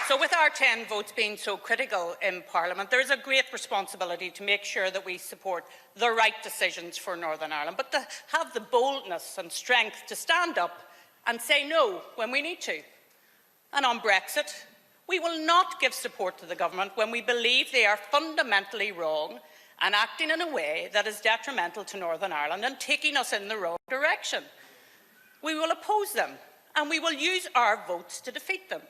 So with our 10 votes being so critical in Parliament, there is a great responsibility to make sure that we support the right decisions for Northern Ireland, but to have the boldness and strength to stand up and say no when we need to. And on Brexit, we will not give support to the government when we believe they are fundamentally wrong and acting in a way that is detrimental to Northern Ireland and taking us in the wrong direction. We will oppose them, and we will use our votes to defeat them.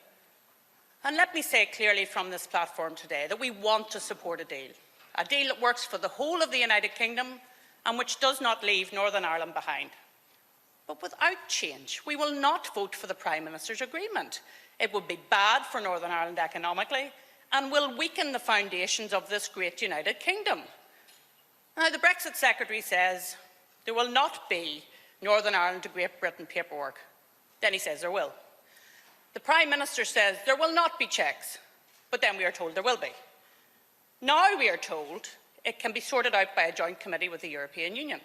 And let me say clearly from this platform today that we want to support a deal that works for the whole of the United Kingdom and which does not leave Northern Ireland behind. But without change, we will not vote for the Prime Minister's agreement. It would be bad for Northern Ireland economically and will weaken the foundations of this great United Kingdom. Now, the Brexit Secretary says there will not be Northern Ireland to Great Britain paperwork. Then he says there will. The Prime Minister says there will not be checks, but then we are told there will be. Now we are told it can be sorted out by a joint committee with the European Union.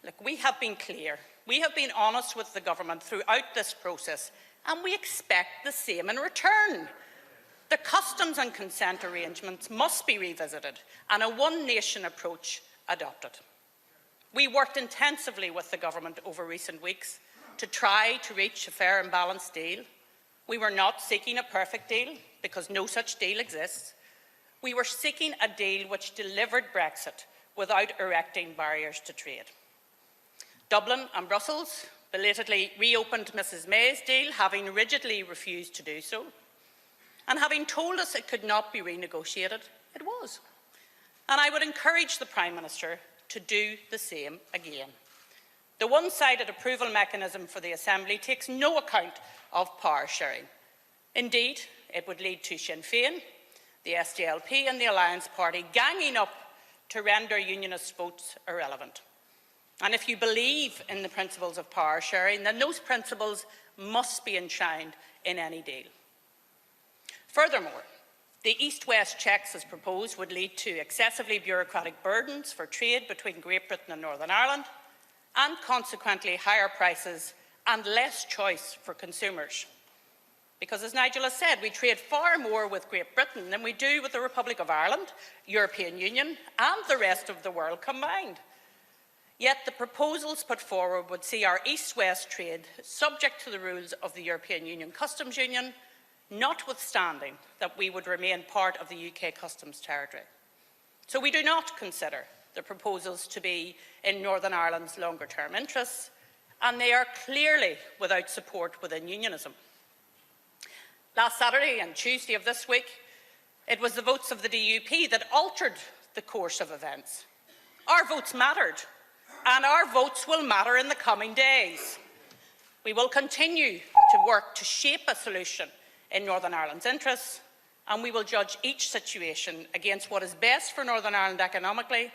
Look, we have been clear. We have been honest with the government throughout this process, and we expect the same in return. The customs and consent arrangements must be revisited and a one-nation approach adopted. We worked intensively with the government over recent weeks to try to reach a fair and balanced deal. We were not seeking a perfect deal because no such deal exists. We were seeking a deal which delivered Brexit without erecting barriers to trade. Dublin and Brussels belatedly reopened Mrs May's deal, having rigidly refused to do so. And having told us it could not be renegotiated, it was. And I would encourage the Prime Minister to do the same again. The one-sided approval mechanism for the Assembly takes no account of power sharing. Indeed, it would lead to Sinn Féin, the SDLP and the Alliance Party ganging up to render unionist votes irrelevant. And if you believe in the principles of power sharing, then those principles must be enshrined in any deal. Furthermore, the East-West checks as proposed would lead to excessively bureaucratic burdens for trade between Great Britain and Northern Ireland, and consequently higher prices and less choice for consumers. Because, as Nigel has said, we trade far more with Great Britain than we do with the Republic of Ireland, European Union and the rest of the world combined. Yet the proposals put forward would see our East-West trade subject to the rules of the European Union Customs Union, notwithstanding that we would remain part of the UK customs territory. So we do not consider the proposals to be in Northern Ireland's longer-term interests, and they are clearly without support within unionism. Last Saturday and Tuesday of this week, it was the votes of the DUP that altered the course of events. Our votes mattered, and our votes will matter in the coming days. We will continue to work to shape a solution in Northern Ireland's interests, and we will judge each situation against what is best for Northern Ireland economically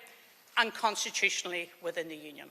and constitutionally within the Union.